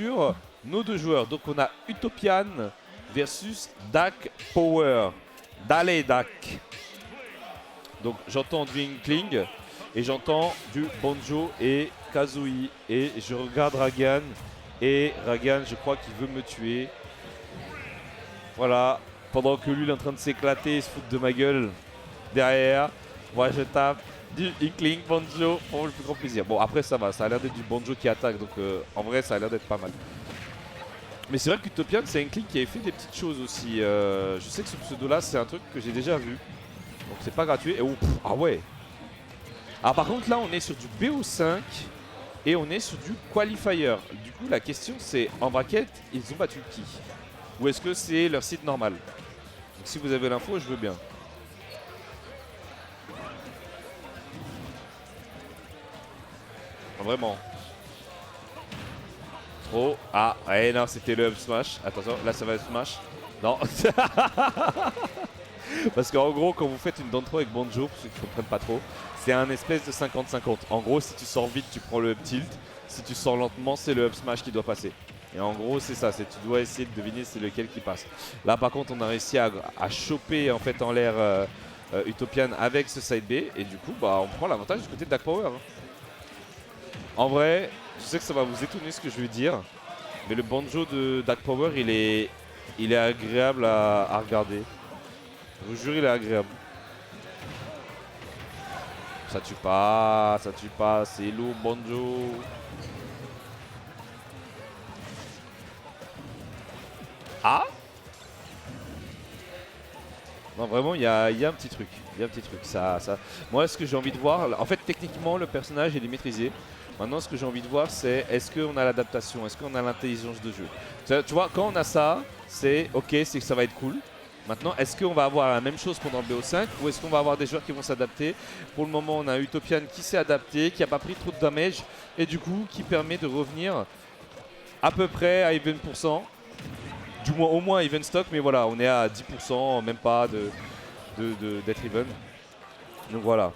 sur nos deux joueurs. Donc on a Utopian versus Dak Power. Dale Dak. Donc j'entends du Inkling et j'entends du Banjo et Kazooie. Et je regarde Ragan. Et Ragan, je crois qu'il veut me tuer. Voilà. Pendant que lui il est en train de s'éclater et se foutre de ma gueule derrière. Moi je tape du Inkling Banjo pour le plus grand plaisir. Bon après ça va, ça a l'air d'être du Banjo qui attaque. Donc en vrai ça a l'air d'être pas mal. Mais c'est vrai qu'Utopian c'est Inkling qui avait fait des petites choses aussi. Je sais que ce pseudo là c'est un truc que j'ai déjà vu. Donc c'est pas gratuit. Et oh, ah ouais. Alors par contre là on est sur du BO5 et on est sur du qualifier. Du coup la question c'est en bracket ils ont battu qui? Ou est-ce que c'est leur site normal? Donc si vous avez l'info je veux bien. Vraiment. Trop. Ah ouais non c'était le up smash. Attention là ça va être smash. Non. Parce qu'en gros, quand vous faites une down throw avec Banjo, pour ceux qui ne comprennent pas trop, c'est un espèce de 50-50. En gros, si tu sors vite, tu prends le up tilt. Si tu sors lentement, c'est le up smash qui doit passer. Et en gros, c'est ça. Tu dois essayer de deviner c'est lequel qui passe. Là, par contre, on a réussi à choper en fait en l'air Utopian avec ce side B. Et du coup, bah, on prend l'avantage du côté de Dak Power. Hein. En vrai, je sais que ça va vous étonner ce que je vais dire. Mais le Banjo de Dak Power, il est agréable à regarder. Je vous jure, il est agréable. Ça tue pas, c'est lourd, Banjo. Ah? Non, vraiment, il y a un petit truc. Il y a un petit truc. Moi, ce que j'ai envie de voir, en fait, techniquement, le personnage, il est maîtrisé. Maintenant, ce que j'ai envie de voir, c'est est-ce qu'on a l'adaptation? Est-ce qu'on a l'intelligence de jeu? Tu vois, quand on a ça, c'est ok, c'est que ça va être cool. Maintenant, est-ce qu'on va avoir la même chose pendant le BO5 ou est-ce qu'on va avoir des joueurs qui vont s'adapter? Pour le moment, on a Utopian qui s'est adapté, qui n'a pas pris trop de damage et du coup qui permet de revenir à peu près à even %. Du moins, au moins even stock, mais voilà, on est à 10%, même pas d'être even. Donc voilà.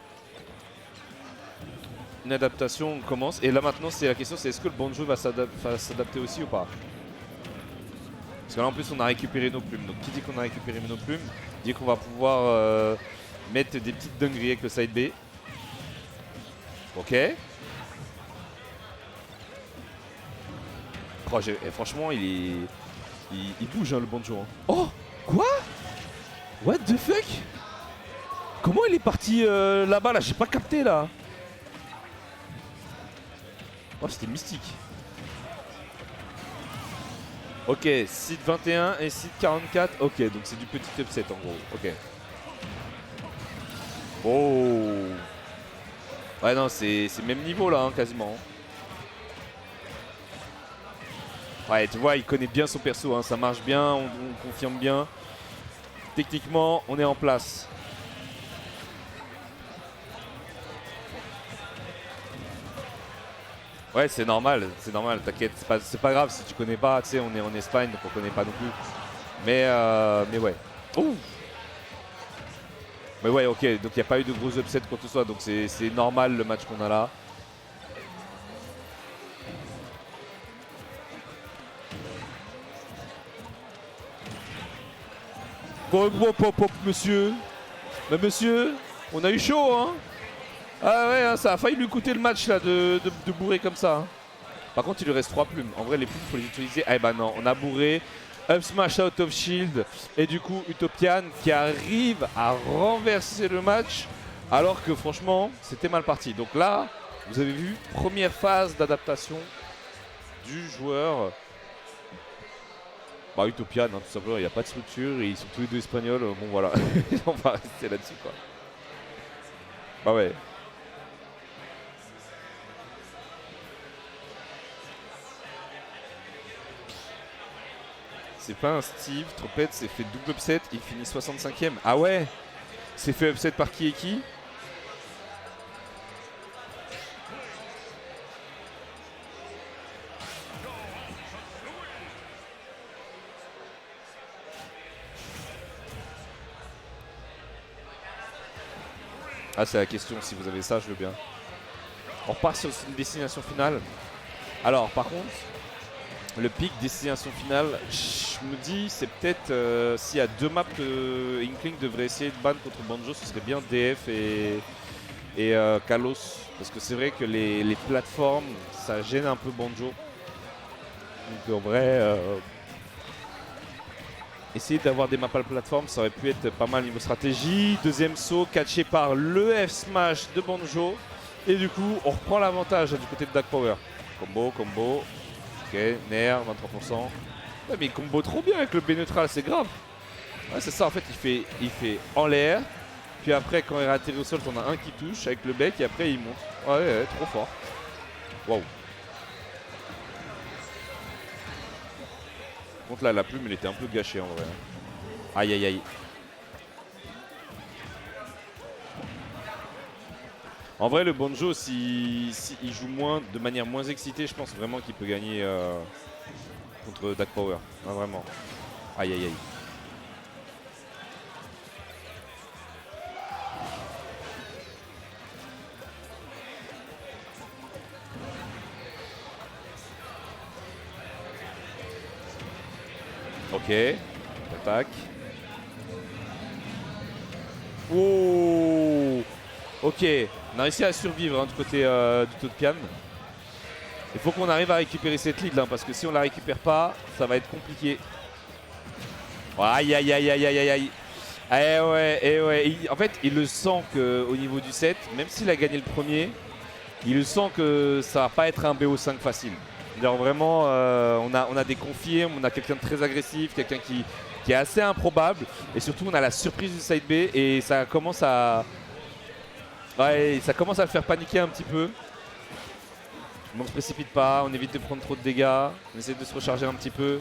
Une adaptation commence et là maintenant, c'est la question, c'est est-ce que le Banjo va s'adapter aussi ou pas? Parce que là en plus on a récupéré nos plumes, donc qui dit qu'on a récupéré nos plumes, dit qu'on va pouvoir mettre des petites dingueries avec le side B. Ok. Oh, franchement il bouge hein, le Banjo. Hein. Oh quoi? What the fuck? Comment il est parti là-bas là? J'ai pas capté là. Oh c'était mystique. Ok, site 21 et site 44. Ok, donc c'est du petit upset en gros. Ok. Oh. Ouais, non, c'est même niveau là, hein, quasiment. Ouais, tu vois, il connaît bien son perso. Hein, ça marche bien, on confirme bien. Techniquement, on est en place. Ouais, c'est normal, t'inquiète, c'est pas grave si tu connais pas, tu sais, on est en Espagne donc on connaît pas non plus. Mais ouais. Ouh. Mais ouais, ok, donc il n'y a pas eu de gros upset quoi que ce soit, donc c'est normal le match qu'on a là. Hop, monsieur. Mais monsieur, on a eu chaud, hein. Ah ouais, hein, ça a failli lui coûter le match là de bourrer comme ça. Hein. Par contre, il lui reste 3 plumes. En vrai, les plumes, il faut les utiliser. Ah bah non, on a bourré. Up smash out of shield. Et du coup, Utopian qui arrive à renverser le match. Alors que franchement, c'était mal parti. Donc là, vous avez vu, première phase d'adaptation du joueur. Bah Utopian, hein, tout simplement, il n'y a pas de structure. Et ils sont tous les deux espagnols. Bon voilà, on va rester là-dessus quoi. Bah ouais. C'est pas un Steve, Trompette s'est fait double upset, il finit 65ème. Ah ouais? C'est fait upset par qui et qui? Ah c'est la question, si vous avez ça je veux bien. On repart sur une destination finale. Alors par contre, le pic, destination finale, je me dis c'est peut-être s'il y a 2 maps que Inkling devrait essayer de ban contre Banjo, ce serait bien DF et Kalos. Parce que c'est vrai que les plateformes, ça gêne un peu Banjo. Donc en vrai, essayer d'avoir des maps à la plateforme, ça aurait pu être pas mal niveau stratégie. Deuxième saut catché par le F-Smash de Banjo. Et du coup, on reprend l'avantage du côté de Dark Power. Combo. Ok, Nair, 23%. Ouais, mais il combo trop bien avec le B neutral, c'est grave. Ouais, c'est ça, en fait, il fait en l'air. Puis après, quand il atterrit au sol, t'en as un qui touche avec le bec et après il monte. Ouais, trop fort. Waouh. Contre là, la plume, elle était un peu gâchée en vrai. Aïe. En vrai, le Banjo, s'il joue de manière moins excitée, je pense vraiment qu'il peut gagner contre Dark Power. Ah, vraiment. Aïe. Ok. Attaque. Oh. Ok. On a réussi à survivre hein, du côté du Toadpian. Il faut qu'on arrive à récupérer cette lead là, parce que si on la récupère pas, ça va être compliqué. Aïe. Eh ouais. En fait, il le sent qu'au niveau du set, même s'il a gagné le premier, il le sent que ça va pas être un BO5 facile. Genre vraiment, on a des confirmes, on a quelqu'un de très agressif, quelqu'un qui est assez improbable. Et surtout, on a la surprise du side B et ça commence à... Ouais, ça commence à le faire paniquer un petit peu. Mais on se précipite pas, on évite de prendre trop de dégâts, on essaie de se recharger un petit peu.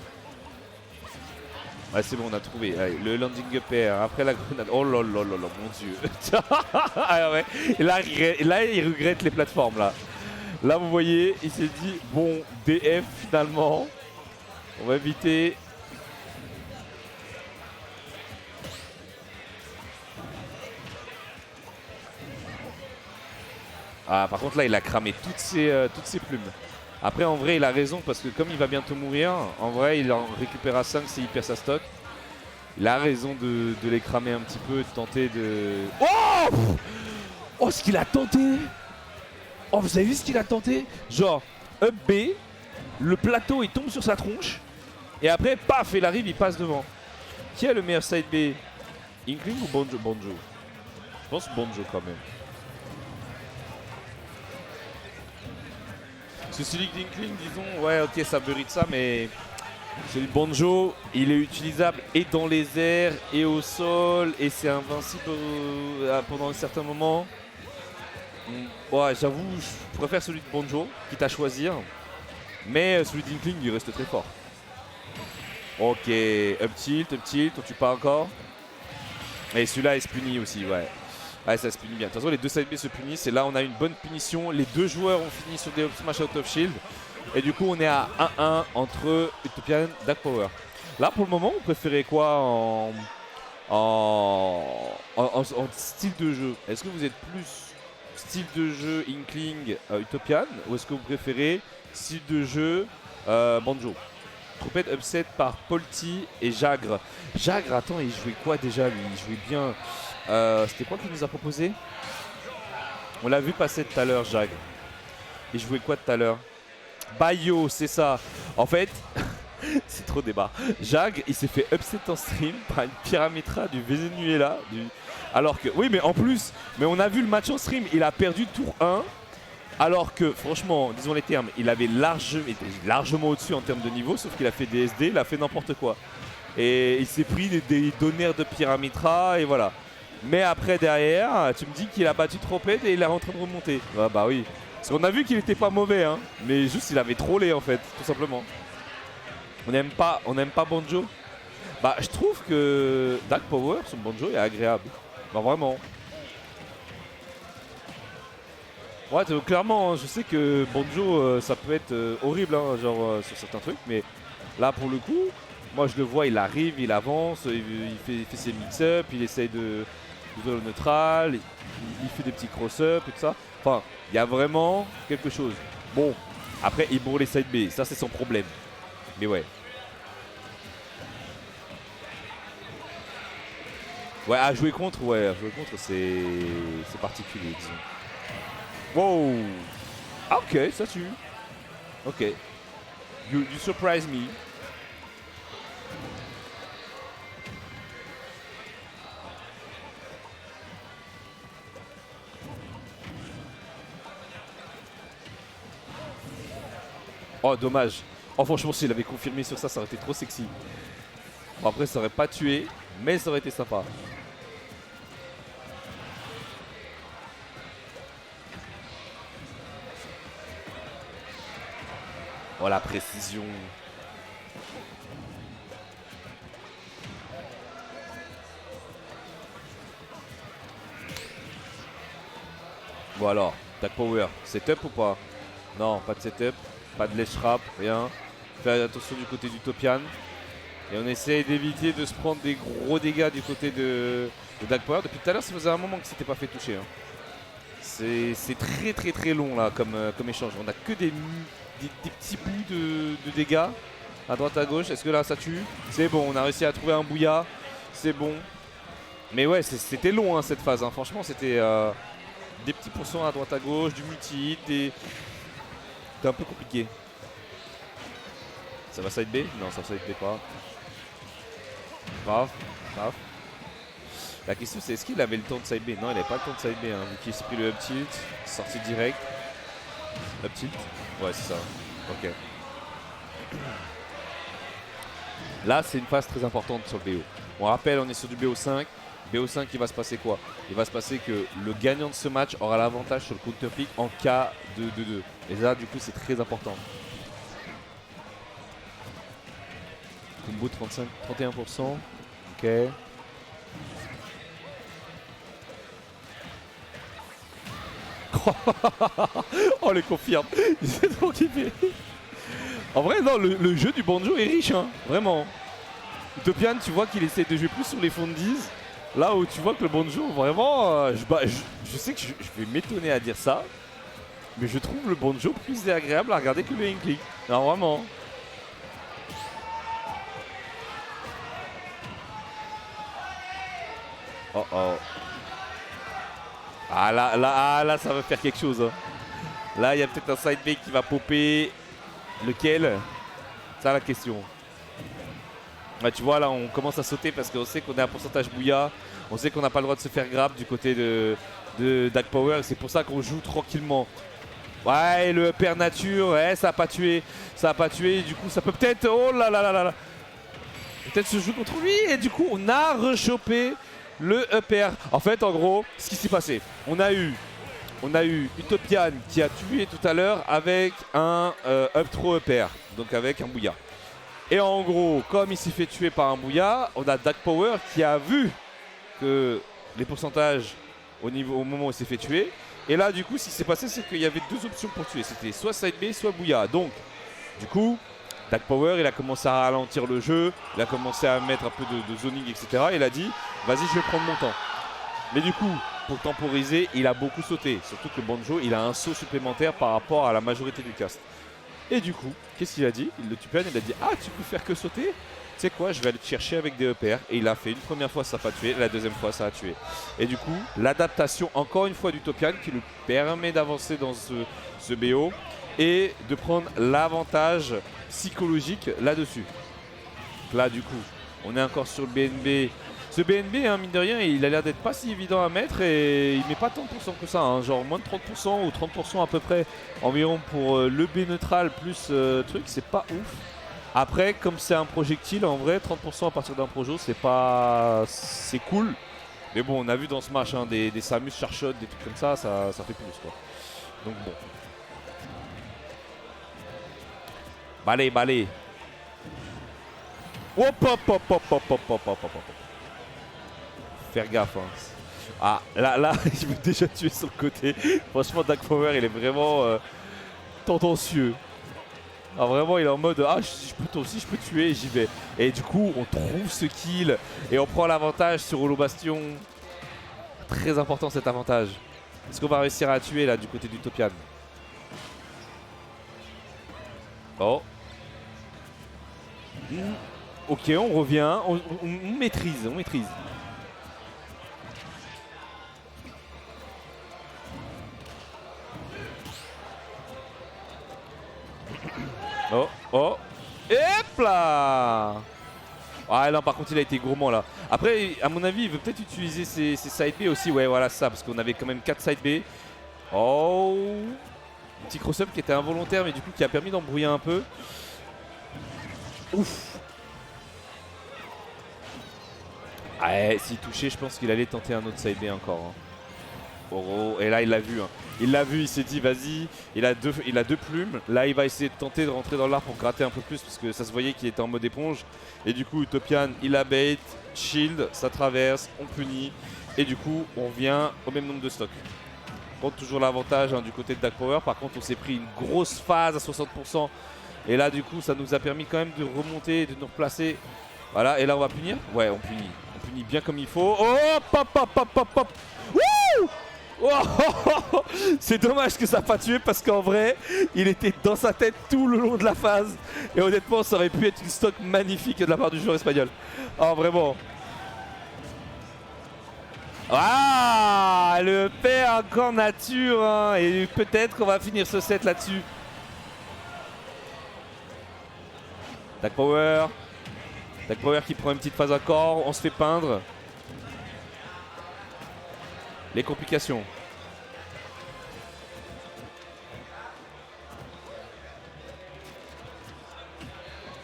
Ouais, c'est bon, on a trouvé. Allez, le landing up air, après la grenade. Oh là, mon dieu. Ah ouais. Et là, il regrette les plateformes là. Là, vous voyez, il s'est dit, bon, DF finalement. On va éviter. Ah, par contre, là, il a cramé toutes ses plumes. Après, en vrai, il a raison parce que comme il va bientôt mourir, en vrai, il en récupérera 5 s'il perd sa stock. Il a raison de les cramer un petit peu, de tenter de... Oh, ce qu'il a tenté! Oh, vous avez vu ce qu'il a tenté? Genre, up B, le plateau, il tombe sur sa tronche. Et après, paf, il arrive, il passe devant. Qui a le meilleur side B? Inkling ou Banjo? Je pense Banjo quand même. Parce que celui d'Inkling, disons, ouais, ok, ça mérite ça, mais celui de Banjo, il est utilisable et dans les airs et au sol, et c'est invincible pendant un certain moment. Ouais, j'avoue, je préfère celui de Banjo, quitte à choisir. Mais celui d'Inkling, il reste très fort. Ok, up tilt, on tue pas encore. Et celui-là, il se punit aussi, ouais. Ouais, ça se punit bien. De toute façon, les deux side B se punissent. Et là, on a une bonne punition. Les deux joueurs ont fini sur des up smash out of shield. Et du coup, on est à 1-1 entre Utopian et Dark Power. Là, pour le moment, vous préférez quoi en style de jeu? Est-ce que vous êtes plus style de jeu Inkling Utopian ou est-ce que vous préférez style de jeu Banjo? Troupette upset par Polti et Jagre. Jagre, attends, il jouait quoi déjà lui? Il jouait bien. C'était quoi qu'il nous a proposé? On l'a vu passer tout à l'heure, Jagre. Il jouait quoi tout à l'heure? Bayo, c'est ça. En fait, c'est trop débat. Jag, il s'est fait upset en stream par une Pyramitra du Venezuela. Alors que, oui, mais en plus, mais on a vu le match en stream, il a perdu tour 1. Alors que, franchement, disons les termes, il était largement au-dessus en termes de niveau, sauf qu'il a fait des SD, il a fait n'importe quoi. Et il s'est pris des donneurs de Pyramitra, et voilà. Mais après, derrière, tu me dis qu'il a battu Troped et il est en train de remonter. Ah bah oui. Parce qu'on a vu qu'il était pas mauvais, hein. Mais juste, il avait trollé, en fait, tout simplement. On n'aime pas Banjo. Bah, je trouve que Dark Power, son Banjo, est agréable. Bah, vraiment. Ouais, clairement, hein, je sais que Banjo, ça peut être horrible, hein, genre sur certains trucs, mais là, pour le coup, moi, je le vois, il arrive, il avance, il fait ses mix-up, il essaye de le neutral, il fait des petits cross-up et tout ça. Enfin, il y a vraiment quelque chose. Bon, après, il bourre les side B, ça, c'est son problème. Mais ouais. Ouais, à jouer contre, c'est particulier, disons. Wow. Ah, ok, ça tue. Ok. You surprise me. Oh, dommage. Oh, franchement, s'il avait confirmé sur ça, ça aurait été trop sexy. Bon, après, ça aurait pas tué, mais ça aurait été sympa. Oh, la précision. Bon alors, Dark Power, setup ou pas? Non, pas de setup, pas de ledge trap, rien. Fais attention du côté d'Utopian. Et on essaye d'éviter de se prendre des gros dégâts du côté de Dark Power. Depuis tout à l'heure, ça faisait un moment que c'était pas fait toucher. Hein. C'est très long là comme échange. On a que des petits bouts de dégâts à droite à gauche. Est-ce que là ça tue? C'est bon, on a réussi à trouver un bouilla. C'est bon. Mais ouais, c'était long hein, cette phase. Hein. Franchement, c'était des petits pourcents à droite à gauche, du multi-hit. C'était un peu compliqué. Ça va side B? Non, ça va side B pas. Grave. La question c'est est-ce qu'il avait le temps de side B? Non, il n'avait pas le temps de side B, hein, vu qu'il s'est pris le up tilt, sorti direct. Up tilt? Ouais, c'est ça. Ok. Là, c'est une phase très importante sur le BO. On rappelle, on est sur du BO5. BO5, il va se passer quoi? Il va se passer que le gagnant de ce match aura l'avantage sur le counter-pick en cas de 2-2. Et là, du coup, c'est très important. Combo 31%. Ok. Oh, les confirme. C'est trop kiffé. En vrai, non, le jeu du banjo est riche, hein. Vraiment. Utopian, tu vois qu'il essaie de jouer plus sur les fonds de 10. Là où tu vois que le banjo, vraiment, je sais que je vais m'étonner à dire ça. Mais je trouve le banjo plus agréable à regarder que le Inkling. Non, vraiment. Oh oh. Ah là, ça va faire quelque chose. Hein. Là, il y a peut-être un side B qui va popper. Lequel? Ça la question. Bah, tu vois, là, on commence à sauter parce qu'on sait qu'on est à pourcentage bouilla. On sait qu'on n'a pas le droit de se faire grab du côté de Dark Power. C'est pour ça qu'on joue tranquillement. Ouais, le père nature, ouais, ça a pas tué. Ça a pas tué. Du coup, ça peut peut-être. Oh là là là là là. Peut-être se jouer contre lui. Et du coup, on a rechopé le EPR. En fait, en gros, ce qui s'est passé, on a eu Utopian qui a tué tout à l'heure avec un up throw EPR, donc avec un bouilla. Et en gros, comme il s'est fait tuer par un bouilla, on a Dark Power qui a vu que les pourcentages au moment où il s'est fait tuer. Et là, du coup, ce qui s'est passé, c'est qu'il y avait deux options pour tuer. C'était soit side B, soit bouilla. Donc, du coup, Dark Power, il a commencé à ralentir le jeu, il a commencé à mettre un peu de zoning, etc. Il a dit, vas-y, je vais prendre mon temps. Mais du coup, pour temporiser, il a beaucoup sauté. Surtout que le banjo, il a un saut supplémentaire par rapport à la majorité du cast. Et du coup, qu'est-ce qu'il a dit? Le Tupian, il a dit, ah, tu peux faire que sauter? Tu sais quoi, je vais aller te chercher avec des EPR. Et il a fait une première fois, ça n'a pas tué. La deuxième fois, ça a tué. Et du coup, l'adaptation, encore une fois, du Topian qui lui permet d'avancer dans ce BO et de prendre l'avantage psychologique là-dessus. Là, du coup, on est encore sur le BNB. Ce BNB, hein, mine de rien, il a l'air d'être pas si évident à mettre et il met pas tant de pourcents que ça, hein, genre moins de 30% ou 30% à peu près environ pour le B neutral plus truc, c'est pas ouf. Après, comme c'est un projectile, en vrai, 30% à partir d'un projo, c'est pas... c'est cool. Mais bon, on a vu dans ce match hein, des Samus Charshot, des trucs comme ça, ça fait plus quoi. Donc bon. Balai. Hop hop hop hop hop hop hop hop hop. Faire gaffe. Hein. Ah, là, il veut déjà tuer sur le côté. Franchement, Dark Power, il est vraiment tendancieux. Ah, vraiment, il est en mode ah, toi aussi, je peux tuer, j'y vais. Et du coup, on trouve ce kill et on prend l'avantage sur Holo Bastion. Très important cet avantage. Est-ce qu'on va réussir à tuer là du côté d'Utopian? Oh. Ok, on revient, on maîtrise, on maîtrise. Oh, oh, et hop là. Ah non, par contre il a été gourmand là. Après, à mon avis, il veut peut-être utiliser ses side B aussi. Ouais, voilà ça, parce qu'on avait quand même 4 side B. Oh, un petit cross-up qui était involontaire, mais du coup qui a permis d'embrouiller un peu. Ouf. Ouais, s'il touchait, je pense qu'il allait tenter un autre side B encore. Hein. Oh, et là il l'a vu. Hein. Il l'a vu, il s'est dit vas-y, il a deux plumes. Là il va essayer de tenter de rentrer dans l'arbre pour gratter un peu plus parce que ça se voyait qu'il était en mode éponge. Et du coup Utopian il a bait, shield, ça traverse, on punit. Et du coup on vient au même nombre de stocks. On compte toujours l'avantage hein, du côté de Dark Power. Par contre on s'est pris une grosse phase à 60%. Et là du coup ça nous a permis quand même de remonter, de nous replacer. Voilà, et là on va punir. Ouais, on punit. On punit bien comme il faut. Oh, pop, pop, pop, pop, pop. Wouh! Oh, c'est dommage que ça n'a pas tué parce qu'en vrai, il était dans sa tête tout le long de la phase. Et honnêtement, ça aurait pu être une stock magnifique de la part du joueur espagnol. Oh, vraiment. Ah, le père encore nature. Hein, et peut-être qu'on va finir ce set là-dessus. Dark Power. Dark Power qui prend une petite phase encore. On se fait peindre. Les complications.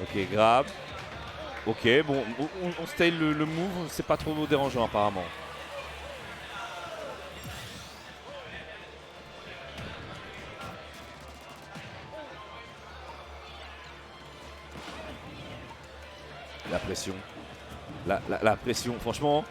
Ok, grab. Ok, bon, on style le move, c'est pas trop dérangeant apparemment. La pression. La pression, franchement,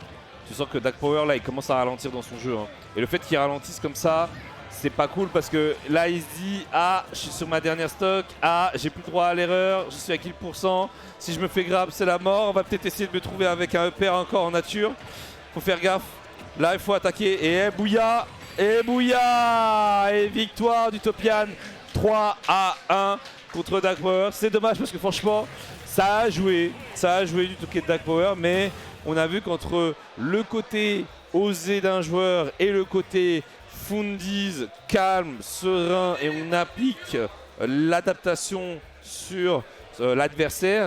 tu sens que Dark Power là il commence à ralentir dans son jeu. Hein. Et le fait qu'il ralentisse comme ça, c'est pas cool parce que là il se dit ah je suis sur ma dernière stock, ah j'ai plus droit à l'erreur, je suis à kill %, si je me fais grab c'est la mort, on va peut-être essayer de me trouver avec un EPR encore en nature. Faut faire gaffe, là il faut attaquer et bouilla, et victoire d'Utopian 3-1 contre Dark Power. C'est dommage parce que franchement ça a joué du côté de Dark Power, mais on a vu qu'entre le côté osé d'un joueur et le côté Fundiz, calme, serein, et on applique l'adaptation sur l'adversaire.